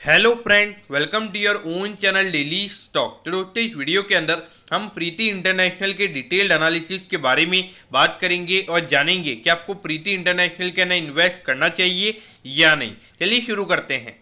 Hello friend, welcome to your own channel daily stock. तो दोस्तों, इस वीडियो के अंदर हम प्रीति इंटरनेशनल के डिटेल्ड एनालिसिस के बारे में बात करेंगे और जानेंगे कि आपको प्रीति इंटरनेशनल के अंदर इन्वेस्ट करना चाहिए या नहीं। चलिए शुरू करते हैं।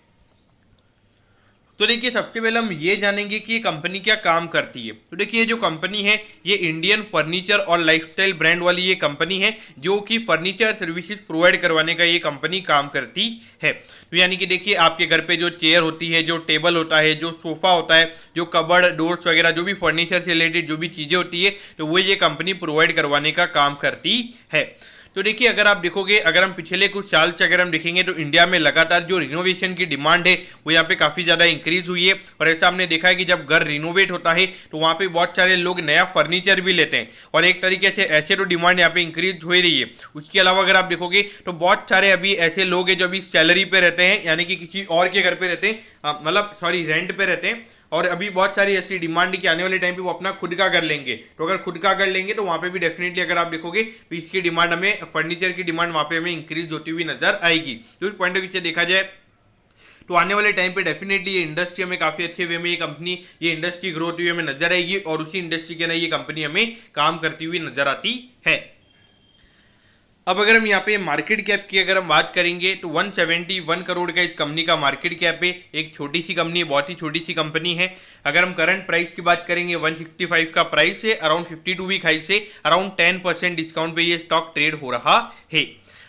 तो देखिए, सबसे पहले हम ये जानेंगे कि ये कंपनी क्या काम करती है। तो देखिए, ये जो कंपनी है ये इंडियन फर्नीचर और लाइफस्टाइल ब्रांड वाली ये कंपनी है जो कि फर्नीचर सर्विसेज प्रोवाइड करवाने का ये कंपनी काम करती है। तो यानी कि देखिए, आपके घर पे जो चेयर होती है, जो टेबल होता है, जो सोफा होता है, जो कबर्ड डोर्स वगैरह, जो भी फर्नीचर से रिलेटेड जो भी चीज़ें होती है, तो वो ये कंपनी प्रोवाइड करवाने का काम करती है। तो देखिए, अगर आप देखोगे, अगर हम पिछले कुछ साल से अगर हम देखेंगे तो इंडिया में लगातार जो रिनोवेशन की डिमांड है वो यहाँ पे काफ़ी ज़्यादा इंक्रीज हुई है। और ऐसा हमने देखा है कि जब घर रिनोवेट होता है तो वहाँ पे बहुत सारे लोग नया फर्नीचर भी लेते हैं और एक तरीके से ऐसे तो डिमांड यहाँ पे इंक्रीज हो रही है। उसके अलावा अगर आप देखोगे तो बहुत सारे अभी ऐसे लोग हैं जो अभी सैलरी पे रहते हैं, यानी कि किसी और के घर पे रहते हैं, मतलब सॉरी रेंट पे रहते हैं। और अभी बहुत सारी ऐसी डिमांड कि आने वाले टाइम पे वो अपना खुद का कर लेंगे। तो अगर खुद का कर लेंगे तो वहाँ पे भी डेफिनेटली अगर आप देखोगे तो इसकी डिमांड हमें, फर्नीचर की डिमांड वहाँ पे हमें इंक्रीज होती हुई नजर आएगी। तो इस पॉइंट ऑफ व्यू से देखा जाए तो आने वाले टाइम पे डेफिनेटली ये इंडस्ट्री हमें काफ़ी अच्छे वे में ये इंडस्ट्री ग्रोथ हुई हमें नजर आएगी और उसी इंडस्ट्री के अंदर ये कंपनी हमें काम करती हुई नजर आती है। अब अगर हम यहाँ पे मार्केट कैप की अगर हम बात करेंगे तो 171 करोड़ का इस कंपनी का मार्केट कैप है। एक छोटी सी कंपनी है, बहुत ही छोटी सी कंपनी है। अगर हम करंट प्राइस की बात करेंगे 165 का प्राइस है। अराउंड 52 वीक हाई से अराउंड 10% डिस्काउंट पे ये स्टॉक ट्रेड हो रहा है।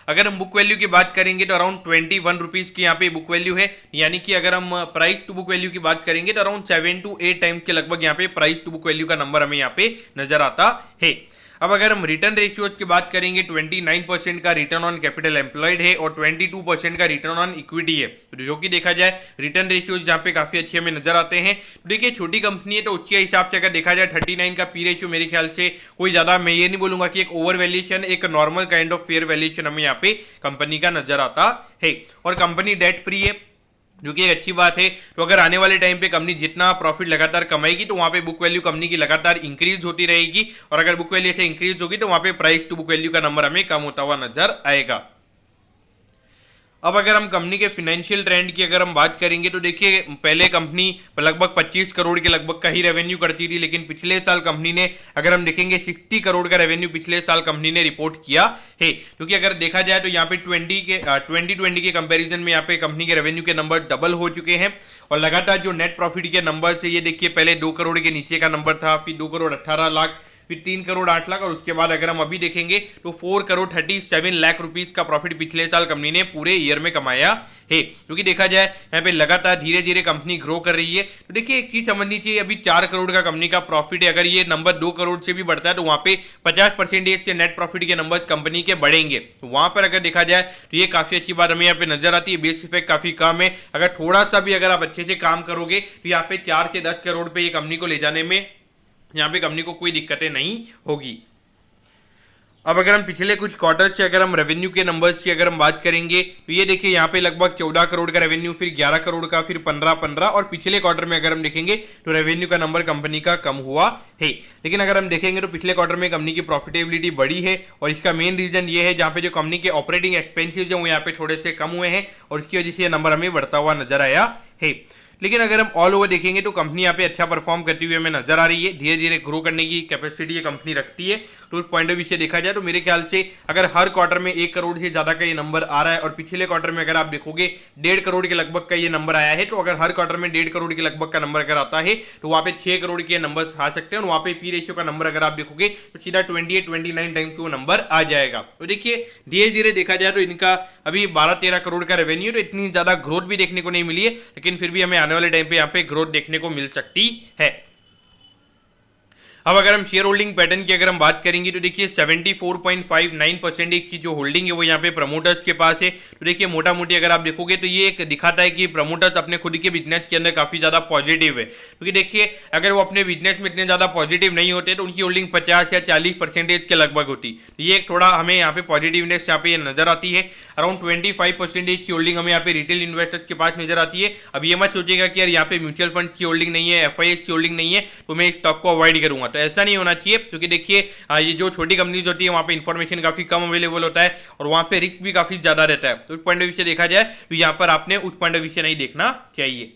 अगर हम बुक वैल्यू की बात करेंगे तो अराउंड 21 रुपीज़ की यहाँ पे बुक वैल्यू है, यानी कि अगर हम प्राइस टू बुक वैल्यू की बात करेंगे तो अराउंड 7 to 8 टाइम्स के लगभग यहाँ पे प्राइस टू बुक वैल्यू का नंबर हमें यहाँ पे नजर आता है। अब अगर हम रिटर्न रेशियोज की बात करेंगे 29% का रिटर्न ऑन कैपिटल एम्प्लॉयड है और 22% का रिटर्न ऑन इक्विटी है। तो जो कि देखा जाए रिटर्न रेशियोज जहाँ पे काफ़ी अच्छे हमें नजर आते हैं। तो देखिए, छोटी कंपनी है तो उसके हिसाब से अगर देखा जाए 39 का पी रेशियो मेरे ख्याल से कोई ज़्यादा, मैं ये नहीं बोलूँगा कि एक ओवर वैल्यूएशन, एक normal kind of fair valuation हमें यहाँ पे कंपनी का नजर आता है। और कंपनी डेट फ्री है जो कि एक अच्छी बात है। तो अगर आने वाले टाइम पे कंपनी जितना प्रॉफिट लगातार कमाएगी तो वहाँ पे बुक वैल्यू कंपनी की लगातार इंक्रीज होती रहेगी और अगर बुक वैल्यू से इंक्रीज होगी तो वहाँ पे प्राइस टू बुक वैल्यू का नंबर हमें कम होता हुआ नजर आएगा। अब अगर हम कंपनी के फिनेंशियल ट्रेंड की अगर हम बात करेंगे तो देखिए, पहले कंपनी लगभग 25 करोड़ के लगभग का ही रेवेन्यू करती थी, लेकिन पिछले साल कंपनी ने, अगर हम देखेंगे 60 करोड़ का रेवेन्यू पिछले साल कंपनी ने रिपोर्ट किया है। क्योंकि अगर देखा जाए तो यहाँ पे 2020 के कंपैरिजन में यहाँ पे कंपनी के रेवेन्यू के नंबर डबल हो चुके हैं और लगातार जो नेट प्रॉफिट के नंबर से, ये देखिए पहले 2 करोड़ के नीचे का नंबर था, फिर 2 करोड़ 18 लाख, फिर 3 करोड़ 8 लाख और उसके बाद अगर हम अभी देखेंगे तो 4 करोड़ 37 लाख रुपीस का प्रॉफिट पिछले साल कंपनी ने पूरे ईयर में कमाया है। क्योंकि देखा जाए यहाँ पे लगातार धीरे धीरे कंपनी ग्रो कर रही है। तो देखिए, एक चीज समझनी चाहिए, अभी 4 करोड़ का कंपनी का प्रॉफिट है, अगर ये नंबर 2 करोड़ से भी बढ़ता है तो वहाँ पे 50% से नेट प्रॉफिट के नंबर कंपनी के बढ़ेंगे। तो वहाँ पर अगर देखा जाए तो ये काफी अच्छी बात हमें यहाँ पे नजर आती है। बेस इफेक्ट काफी कम है, अगर थोड़ा सा भी अगर आप अच्छे से काम करोगे तो यहाँ पे 4 से 10 करोड़ पे ये कंपनी को ले जाने में यहाँ पे कंपनी को कोई दिक्कतें नहीं होगी। अब अगर हम पिछले कुछ क्वार्टर से अगर हम रेवेन्यू के नंबर्स की अगर हम बात करेंगे तो ये देखिए, यहाँ पे लगभग 14 करोड़ का रेवेन्यू, फिर 11 करोड़ का, फिर 15 और पिछले क्वार्टर में अगर हम देखेंगे तो रेवेन्यू का नंबर कंपनी का कम हुआ है। लेकिन अगर हम देखेंगे तो पिछले क्वार्टर में कंपनी की प्रॉफिटेबिलिटी बढ़ी है और इसका मेन रीजन ये है जहाँ पे जो कंपनी के ऑपरेटिंग एक्सपेंसेस हैं वो यहाँ पे थोड़े से कम हुए हैं और उसकी वजह से ये नंबर हमें बढ़ता हुआ नजर आया है। लेकिन अगर हम ऑल ओवर देखेंगे तो कंपनी यहाँ पे अच्छा परफॉर्म करती हुई हमें नजर आ रही है, धीरे धीरे ग्रो करने की कैपेसिटी ये कंपनी रखती है। तो उस पॉइंट ऑफ व्यू से देखा जाए तो मेरे ख्याल से अगर हर क्वार्टर में 1 करोड़ से ज़्यादा का ये नंबर आ रहा है और पिछले क्वार्टर में अगर आप देखोगे 1.5 करोड़ के लगभग का ये नंबर आया है, तो अगर हर क्वार्टर में 1.5 करोड़ के लगभग का नंबर अगर आता है तो वहाँ पे 6 करोड़ के नंबर आ सकते हैं और वहाँ पे पी रेशियो का नंबर अगर आप देखोगे तो सीधा 28-29 टाइम्स वो नंबर आ जाएगा। तो देखिए, धीरे धीरे देखा जाए तो इनका अभी 12-13 करोड़ का रेवेन्यू, तो इतनी ज़्यादा ग्रोथ भी देखने को नहीं मिली है, लेकिन फिर भी हमें आने वाले टाइम पे यहाँ पे ग्रोथ देखने को मिल सकती है। अब अगर हम शेयर होल्डिंग पैटर्न की अगर हम बात करेंगे तो देखिए 74.59% की जो होल्डिंग है वो यहाँ पे प्रमोटर्स के पास है। तो देखिए, मोटा मोटी अगर आप देखोगे तो ये एक दिखाता है कि प्रमोटर्स अपने खुद के बिजनेस के अंदर काफ़ी ज़्यादा पॉजिटिव है। क्योंकि देखिए, अगर वो अपने बिजनेस में इतने ज़्यादा पॉजिटिव नहीं होते तो उनकी होल्डिंग 50 या 40% के लगभग होती। तो ये एक थोड़ा हमें यहाँ पे पॉजिटिवनेस यहाँ पे नजर आती है। अराउंड 25% की होल्डिंग हमें यहाँ पे रिटेल इन्वेस्टर्स के पास नजर आती है। अब ये मत सोचिएगा कि यार यहाँ पे म्यूचुअल फंड की होल्डिंग नहीं है, FIS की होल्डिंग नहीं है तो मैं इस स्टॉक को अवॉइड करूंगा, तो ऐसा नहीं होना चाहिए, क्योंकि देखिए ये जो छोटी कंपनीज होती है वहाँ पे इन्फॉर्मेशन काफ़ी कम अवेलेबल होता है और वहाँ पे रिस्क भी काफ़ी ज़्यादा रहता है। तो उस पॉइंट ऑफ व्यू से देखा जाए तो यहाँ पर आपने उस पॉइंट ऑफ व्यू से नहीं देखना चाहिए।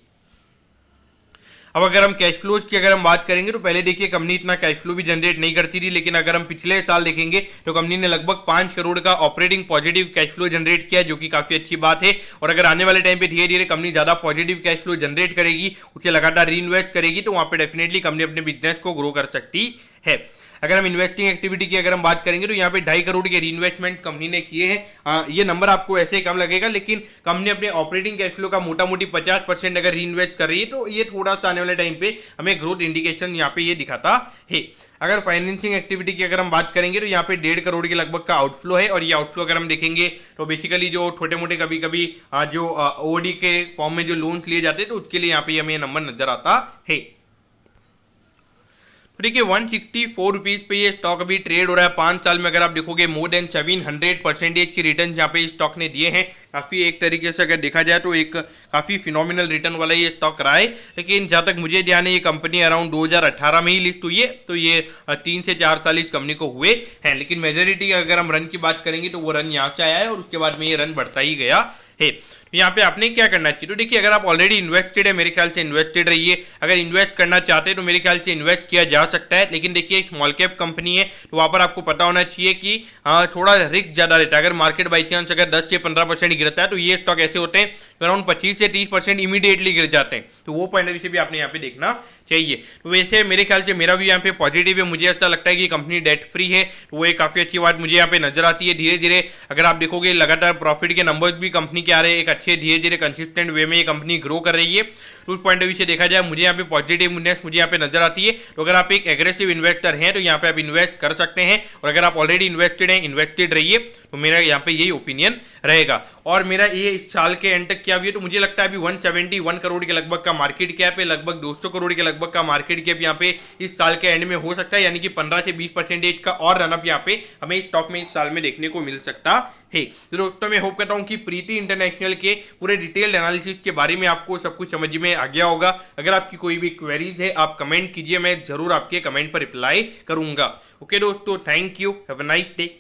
अब अगर हम कैश फ्लोज की अगर हम बात करेंगे तो पहले देखिए कंपनी इतना कैश फ्लो भी जनरेट नहीं करती थी, लेकिन अगर हम पिछले साल देखेंगे तो कंपनी ने लगभग 5 करोड़ का operating positive cash flow generate किया, जो कि काफी अच्छी बात है। और अगर आने वाले टाइम पे धीरे धीरे कंपनी ज्यादा पॉजिटिव कैश फ्लो जनरेट करेगी, उसे लगातार री इन्वेस्ट करेगी, तो वहां पर डेफिनेटली कंपनी अपने बिजनेस को ग्रो कर सकती है। अगर हम इन्वेस्टिंग एक्टिविटी की अगर हम बात करेंगे तो यहाँ पे 2.5 करोड़ के रीइन्वेस्टमेंट कंपनी ने किए हैं। ये नंबर आपको ऐसे ही कम लगेगा, लेकिन कंपनी अपने ऑपरेटिंग कैश फ्लो का मोटा मोटी 50% अगर रीइन्वेस्ट कर रही है, तो ये थोड़ा सा आने वाले टाइम पे हमें ग्रोथ इंडिकेशन यहाँ पे ये दिखाता है। अगर फाइनेंसिंग एक्टिविटी की अगर हम बात करेंगे तो यहाँ पे 1.5 करोड़ के लगभग का आउटफ्लो है। और ये आउटफ्लो अगर हम देखेंगे तो बेसिकली जो छोटे मोटे कभी कभी जो ओडी के फॉर्म में जो लोन्स लिए जाते हैं, तो उसके लिए यहाँ पे हमें ये नंबर नजर आता है। तो देखिए 164 रुपीज़ पे ये स्टॉक अभी ट्रेड हो रहा है। 5 साल में अगर आप देखोगे मोर देन 700% की रिटर्न यहाँ पे स्टॉक ने दिए हैं। काफ़ी एक तरीके से अगर देखा जाए तो एक काफ़ी फिनोमिनल रिटर्न वाला ये स्टॉक रहा है। लेकिन जहाँ तक मुझे ध्यान है ये कंपनी अराउंड 2018 में ही लिस्ट हुई है, तो ये 3 से 4 साल इस कंपनी को हुए हैं। लेकिन मेजोरिटी अगर हम रन की बात करेंगे तो वो रन यहाँ से आया है और उसके बाद में ये रन बढ़ता ही गया है। तो यहाँ पे आपने क्या करना चाहिए, तो देखिए अगर आप ऑलरेडी इन्वेस्टेड है मेरे ख्याल से इन्वेस्टेड रहिए। अगर इन्वेस्ट करना चाहते हैं तो मेरे ख्याल से इन्वेस्ट किया जा सकता है, लेकिन देखिए स्मॉल कैप कंपनी है तो वहाँ पर आपको पता होना चाहिए कि थोड़ा रिस्क ज़्यादा रहता है। अगर मार्केट बाई चांस अगर 10 से 15% गिरता है तो ये स्टॉक ऐसे होते हैं अराउंड 25 से 30% इमीडिएटली गिर जाते हैं। तो वो पॉइंट ऑफ व्यू से भी आपने यहाँ पे देखना चाहिए। तो वैसे मेरे ख्याल से मेरा भी यहाँ पे पॉजिटिव है। मुझे ऐसा लगता है कि कंपनी डेट फ्री है, तो वो एक काफ़ी अच्छी बात मुझे यहाँ पे नजर आती है। धीरे धीरे अगर आप देखोगे लगातार प्रॉफिट के नंबर्स भी कंपनी के आ रहे हैं, एक अच्छे धीरे धीरे कंसिस्टेंट वे में ये कंपनी ग्रो कर रही है। तो उस पॉइंट ऑफ व्यू से देखा जाए मुझे यहाँ पे पॉजिटिवनेस मुझे यहाँ पे नजर आती है। तो अगर आप एक एग्रेसिव इन्वेस्टर हैं तो यहाँ पे आप इन्वेस्ट कर सकते हैं, और अगर आप ऑलरेडी इन्वेस्टेड हैं इन्वेस्टेड रहिए। तो मेरा यहाँ पे यही ओपिनियन रहेगा। और मेरा ये इस साल के एंड तक क्या भी है, तो मुझे लगता है अभी 171 करोड़ के लगभग का मार्केट कैप है, लगभग 200 करोड़ के लगभग का मार्केट कैप यहाँ पे इस साल के एंड में हो सकता है। यानी कि 15 से 20% का और रनअप यहाँ पे हमें स्टॉक में इस साल में देखने को मिल सकता है। तो दोस्तों मैं होप करता हूँ कि प्रीति इंटरनेशनल के पूरे डिटेल्ड एनालिसिस के बारे में आपको सब कुछ समझ में आ गया होगा। अगर आपकी कोई भी क्वेरीज है आप कमेंट कीजिए, मैं जरूर आपके कमेंट पर रिप्लाई करूंगा। ओके दोस्तों, thank you, have a nice day.